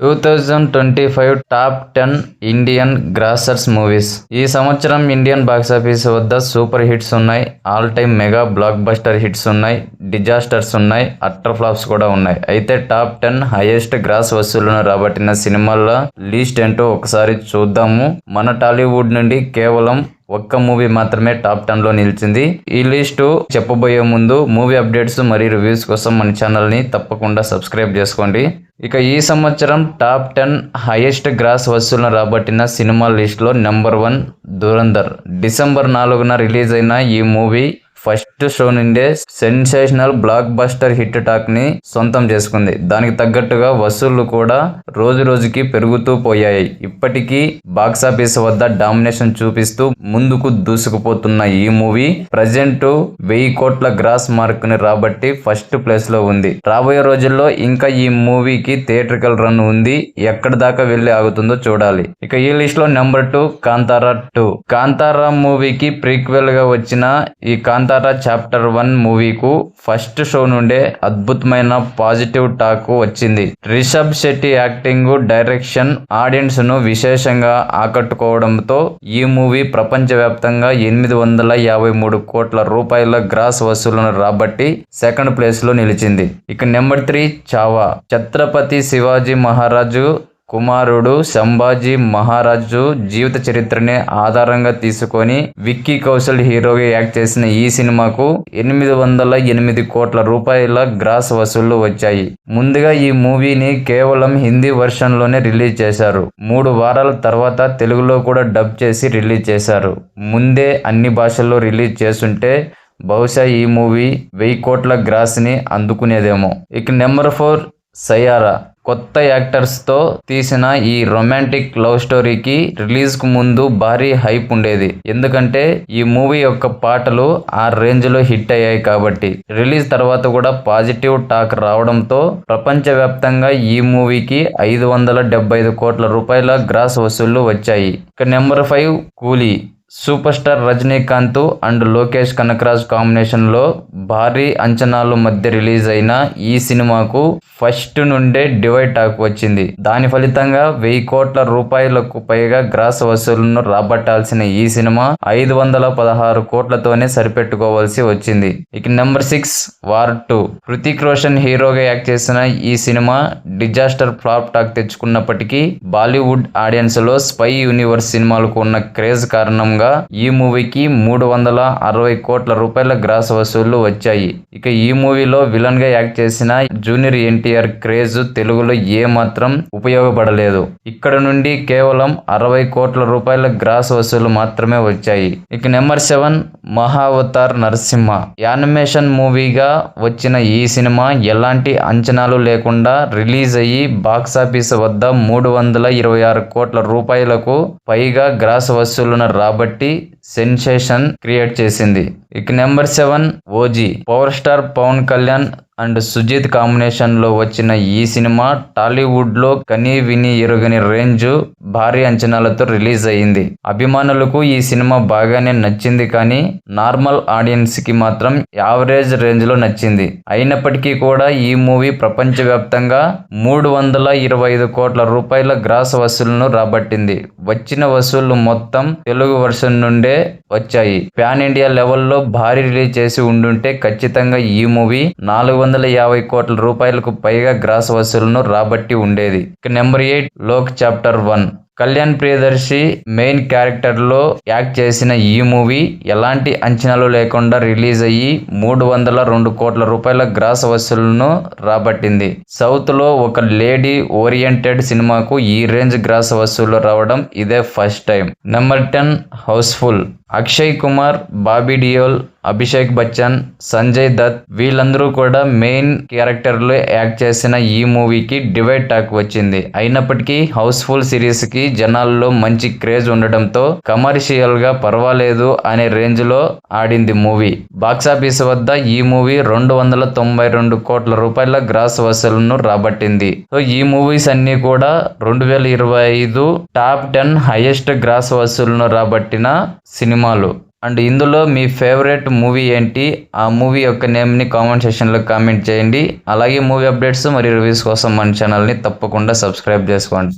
2025 top 10 Indian grossers movies. ఈ సంవత్సరం Indian box office వద్ద సూపర్ హిట్స్ ఉన్నాయి, all time mega block buster hits ఉన్నాయి, డిజాస్టర్స్ ఉన్నాయి, అట్టర్ ఫ్లాప్స్ కూడా ఉన్నాయి. అయితే టాప్ 10 హైయెస్ట్ గ్రాస్ వసూళ్లను రాబట్టిన సినిమాల లిస్ట్ ఏంటో ఒకసారి చూద్దాము. మన టాలీవుడ్ నుండి కేవలం ఒక్క మూవీ మాత్రమే టాప్ 10 లో నిలిచింది. ఈ లిస్టు చెప్పబోయే ముందు మూవీ అప్డేట్స్ మరియు రివ్యూస్ కోసం మన ఛానల్ని తప్పకుండా సబ్స్క్రైబ్ చేసుకోండి. ఇక ఈ సంవత్సరం టాప్ 10 హైయెస్ట్ గ్రాస్ వసూళ్లను రాబట్టిన సినిమా లిస్టులో నెంబర్ 1 ధురంధర్. డిసెంబర్ 4న రిలీజ్ అయిన ఈ మూవీ ఫస్ట్ షో నుండే sensational block buster hit talk ని సొంతం చేసుకుంది. దానికి తగ్గట్టుగా వసూళ్లు కూడా రోజు రోజుకి పెరుగుతూ పోయాయి. ఇప్పటికీ బాక్సాఫీస్ వద్ద డామినేషన్ చూపిస్తూ ముందుకు దూసుకుపోతున్న ఈ మూవీ ప్రజెంట్ 1000 కోట్ల గ్రాస్ మార్క్ ని రాబట్టి ఫస్ట్ ప్లేస్ లో ఉంది. రాబోయే రోజుల్లో ఇంకా ఈ మూవీకి థియేట్రికల్ రన్ ఉంది. ఎక్కడి దాకా వెళ్లి ఆగుతుందో చూడాలి. ఇక ఈ లిస్ట్ లో నెంబర్ 2 కాంతారా 2. కాంతారా మూవీకి ప్రీక్వెల్ గా వచ్చిన ఈ కాంతారా చాప్టర్ 1 మూవీకు ఫస్ట్ షో నుండే అద్భుతమైన పాజిటివ్ టాక్ వచ్చింది. Rishab Shetty acting, direction audience ను విశేషంగా ఆకట్టుకోవడంతో ఈ మూవీ ప్రపంచవ్యాప్తంగా 853 కోట్ల రూపాయల గ్రాస్ వసూళ్లను రాబట్టి సెకండ్ ప్లేస్ లో నిలిచింది. ఇక నెంబర్ 3 చావా. ఛత్రపతి శివాజీ మహారాజు కుమారుడు సంభాజీ మహారాజు జీవిత చరిత్రని ఆధారంగా తీసుకొని విక్కీ కౌశల్ హీరోగా యాక్ట్ చేసిన ఈ సినిమాకు 808 కోట్ల రూపాయల గ్రాస్ వసూళ్లు వచ్చాయి. ముందుగా ఈ మూవీని కేవలం హిందీ వర్షన్ లోనే రిలీజ్ చేశారు. 3 వారాల తర్వాత తెలుగులో కూడా డబ్ చేసి రిలీజ్ చేశారు. ముందే అన్ని భాషల్లో రిలీజ్ చేసుంటే బహుశా ఈ మూవీ 1000 కోట్ల గ్రాస్ ని అందుకునేదేమో. ఇక నెంబర్ 4 సయారా. కొత్త యాక్టర్స్తో తీసిన ఈ రొమాంటిక్ లవ్ స్టోరీకి రిలీజ్కు ముందు భారీ హైప్ ఉండేది. ఎందుకంటే ఈ మూవీ యొక్క పాటలు ఆ రేంజ్లో హిట్ అయ్యాయి కాబట్టి. రిలీజ్ తర్వాత కూడా పాజిటివ్ టాక్ రావడంతో ప్రపంచవ్యాప్తంగా ఈ మూవీకి 575 కోట్ల రూపాయల గ్రాస్ వసూళ్లు వచ్చాయి. ఇక number 5 Coolie. Super star Rajinikanth and Lokesh Kanagaraj combination లో భారీ అంచనాల మధ్య రిలీజ్ అయిన ఈ సినిమాకు ఫస్ట్ నుండే డివైడ్ టాక్ వచ్చింది. దాని ఫలితంగా 1000 కోట్ల రూపాయలకు పైగా గ్రాస్ వసూళ్లను రాబట్టాల్సిన ఈ సినిమా 516 కోట్లతోనే సరిపెట్టుకోవాల్సి వచ్చింది. ఇక నెంబర్ 6 వార్ 2. హృతిక్ రోషన్ హీరోగా యాక్ట్ చేసిన ఈ సినిమా డిజాస్టర్ ఫ్లాప్ టాక్ తెచ్చుకున్నప్పటికీ బాలీవుడ్ ఆడియన్స్ లో స్పై యూనివర్స్ సినిమాలకు ఉన్న క్రేజ్ కారణంగా ఈ మూవీకి 360 కోట్ల రూపాయల గ్రాస్ వసూళ్లు వచ్చాయి. ఇక ఈ మూవీలో విలన్ గా యాక్ట్ చేసిన జూనియర్ ఎన్టీఆర్ క్రేజ్ తెలుగులో ఏ మాత్రం ఉపయోగపడలేదు. ఇక్కడ నుండి కేవలం 60 కోట్ల రూపాయల గ్రాస్ వసూళ్లు మాత్రమే వచ్చాయి. ఇక నెంబర్ 7 మహావతార్ నరసింహ. యానిమేషన్ మూవీగా వచ్చిన ఈ సినిమా ఎలాంటి అంచనాలు లేకుండా రిలీజ్ అయ్యి బాక్సాఫీస్ వద్ద 326 కోట్ల రూపాయలకు పైగా గ్రాస్ వసూళ్లను రాబట్టి సెన్సేషన్ క్రియేట్ చేసింది. ఇక number 7 OG. Power star Pawan Kalyan and Sujeeth combination లో వచ్చిన ఈ సినిమా టాలీవుడ్ లో కనీ విని ఎరుగని రేంజ్ భారీ అంచనాలతో రిలీజ్ అయింది. అభిమానులకు ఈ సినిమా బాగానే నచ్చింది, కానీ నార్మల్ ఆడియన్స్ కి మాత్రం యావరేజ్ రేంజ్ లో నచ్చింది. అయినప్పటికీ కూడా ఈ మూవీ ప్రపంచవ్యాప్తంగా 325 కోట్ల రూపాయల గ్రాస్ వసూళ్లను రాబట్టింది. వచ్చిన వసూళ్లు మొత్తం తెలుగు వర్షన్ నుండే వచ్చాయి. పాన్ ఇండియా లెవెల్లో భారీ రిలీజ్ చేసి ఉండుంటే ఖచ్చితంగా ఈ మూవీ 450 కోట్ల రూపాయలకు పైగా గ్రాస్ వసూళ్లను రాబట్టి ఉండేది. ఇక number 8 Lok chapter 1. Kalyan Priyadarshi main character లో యాక్ట్ చేసిన ఈ మూవీ ఎలాంటి అంచనాలు లేకుండా రిలీజ్ అయ్యి 302 కోట్ల రూపాయల గ్రాస్ వసూళ్లను రాబట్టింది. సౌత్ లో ఒక లేడీ ఓరియంటెడ్ సినిమాకు ఈ రేంజ్ గ్రాస్ వసూళ్లు రావడం ఇదే first time. Number 10 Housefull. Akshay Kumar, Bobby Deol, Abhishek Bachchan, Sanjay Dutt వీళ్ళందరూ కూడా మెయిన్ క్యారెక్టర్లో యాక్ట్ చేసిన ఈ మూవీకి డివైడ్ టాక్ వచ్చింది. అయినప్పటికీ హౌస్ఫుల్ సిరీస్ కి జనాల్లో మంచి క్రేజ్ ఉండడంతో కమర్షియల్ గా పర్వాలేదు అనే రేంజ్ లో ఆడింది మూవీ. బాక్సాఫీస్ వద్ద ఈ మూవీ 292 కోట్ల రూపాయల గ్రాస్ వసూళ్లను రాబట్టింది. సో ఈ మూవీస్ అన్ని కూడా 2025 టాప్ 10 హైయెస్ట్ గ్రాస్ వసూళ్లను రాబట్టిన సినిమాలు. అండ్ ఇందులో మీ ఫేవరెట్ మూవీ ఏంటి, ఆ మూవీ యొక్క నేమ్ని కామెంట్ సెక్షన్లో కామెంట్ చేయండి. అలాగే మూవీ అప్డేట్స్ మరియు రివ్యూస్ కోసం మన ఛానల్ని తప్పకుండా సబ్స్క్రైబ్ చేసుకోండి.